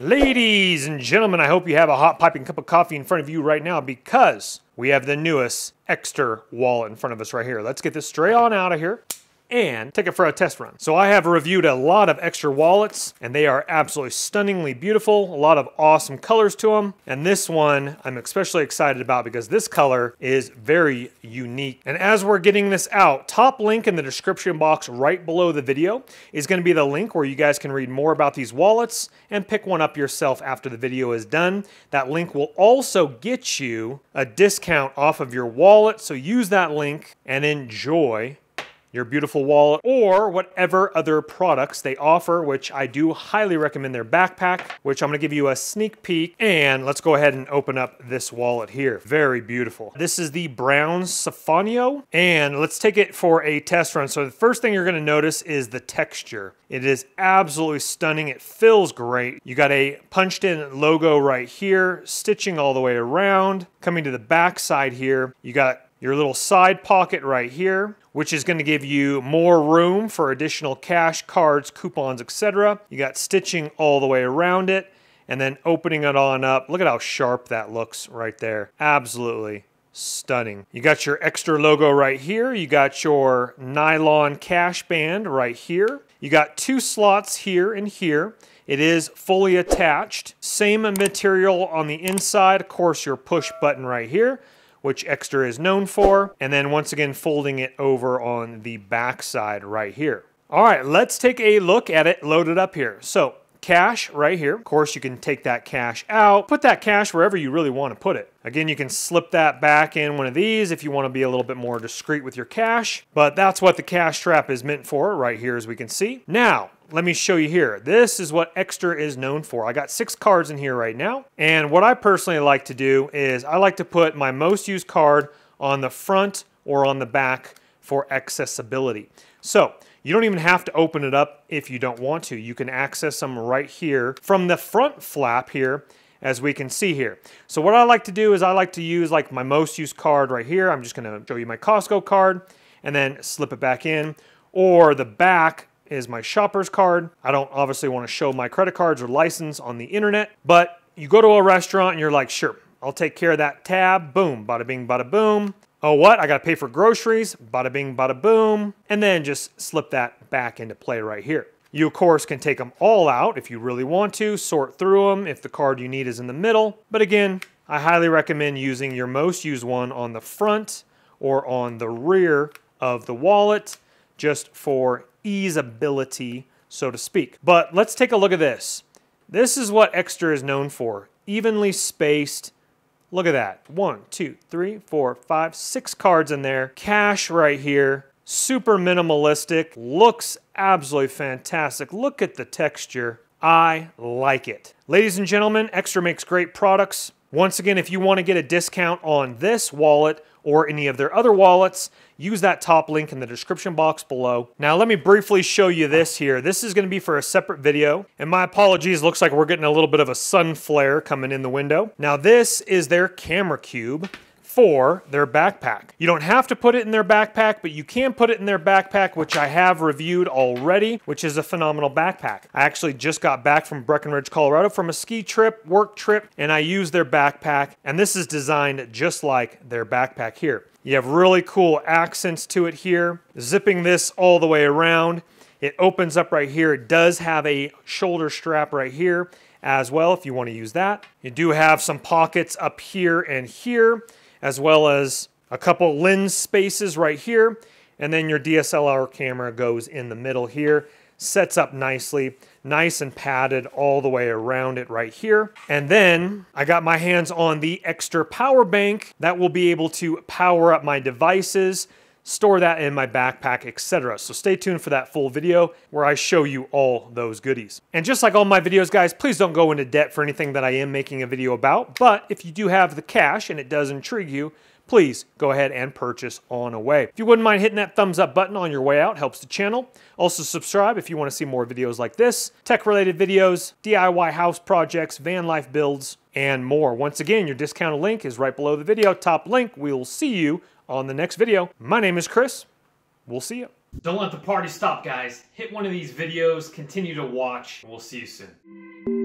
Ladies and gentlemen, I hope you have a hot piping cup of coffee in front of you right now because we have the newest Ekster wallet in front of us right here. Let's get this straight on out of here and take it for a test run. So I have reviewed a lot of Ekster wallets and they are absolutely stunningly beautiful. A lot of awesome colors to them. And this one I'm especially excited about because this color is very unique. And as we're getting this out, top link in the description box right below the video is going to be the link where you guys can read more about these wallets and pick one up yourself after the video is done. That link will also get you a discount off of your wallet. So use that link and enjoy your beautiful wallet or whatever other products they offer, which I do highly recommend their backpack, which I'm gonna give you a sneak peek. And let's go ahead and open up this wallet here. Very beautiful. This is the brown Saffiano, and let's take it for a test run. So the first thing you're gonna notice is the texture. It is absolutely stunning. It feels great. You got a punched in logo right here, stitching all the way around. Coming to the back side here, you got your little side pocket right here, which is going to give you more room for additional cash, cards, coupons, etc. You got stitching all the way around it, and then opening it on up. Look at how sharp that looks right there. Absolutely stunning. You got your Ekster logo right here. You got your nylon cash band right here. You got two slots here and here. It is fully attached. Same material on the inside. Of course, your push button right here, which Ekster is known for, and then once again folding it over on the back side right here. All right, let's take a look at it loaded up here. So cash right here. Of course, you can take that cash out, put that cash wherever you really want to put it. Again, you can slip that back in one of these if you want to be a little bit more discreet with your cash, but that's what the cash strap is meant for right here, as we can see. Now, let me show you here. This is what Ekster is known for. I got 6 cards in here right now. And what I personally like to do is I like to put my most used card on the front or on the back for accessibility. So you don't even have to open it up if you don't want to. You can access them right here from the front flap here, as we can see here. So what I like to do is I like to use like my most used card right here. I'm just gonna show you my Costco card and then slip it back in. Or the back is my shopper's card. I don't obviously want to show my credit cards or license on the internet, but you go to a restaurant and you're like, sure, I'll take care of that tab. Boom, bada bing, bada boom. Oh, what? I got to pay for groceries. Bada bing, bada boom. And then just slip that back into play right here. You, of course, can take them all out if you really want to, sort through them if the card you need is in the middle. But again, I highly recommend using your most used one on the front or on the rear of the wallet just for easeability, so to speak. But let's take a look at this. This is what Ekster is known for. Evenly spaced. Look at that. 1, 2, 3, 4, 5, 6 cards in there. Cash right here. Super minimalistic. Looks absolutely fantastic. Look at the texture. I like it. Ladies and gentlemen, Ekster makes great products. Once again, if you want to get a discount on this wallet or any of their other wallets, use that top link in the description box below. Now let me briefly show you this here. This is going to be for a separate video, and my apologies, looks like we're getting a little bit of a sun flare coming in the window. Now this is their camera cube for their backpack. You don't have to put it in their backpack, but you can put it in their backpack, which I have reviewed already, which is a phenomenal backpack. I actually just got back from Breckenridge, Colorado from a ski trip, work trip, and I used their backpack, and this is designed just like their backpack here. You have really cool accents to it here. Zipping this all the way around. It opens up right here. It does have a shoulder strap right here as well if you want to use that. You do have some pockets up here and here, as well as a couple lens spaces right here. And then your DSLR camera goes in the middle here. Sets up nicely, nice and padded all the way around it right here. And then I got my hands on the Ekster power bank that will be able to power up my devices, store that in my backpack, etc. So stay tuned for that full video where I show you all those goodies. And just like all my videos, guys, please don't go into debt for anything that I am making a video about. But if you do have the cash and it does intrigue you, please go ahead and purchase on away. If you wouldn't mind hitting that thumbs up button on your way out, helps the channel. Also subscribe if you want to see more videos like this, tech-related videos, DIY house projects, van life builds, and more. Once again, your discounted link is right below the video, top link. We'll see you on the next video. My name is Chris. We'll see you. Don't let the party stop, guys. Hit one of these videos, continue to watch. We'll see you soon.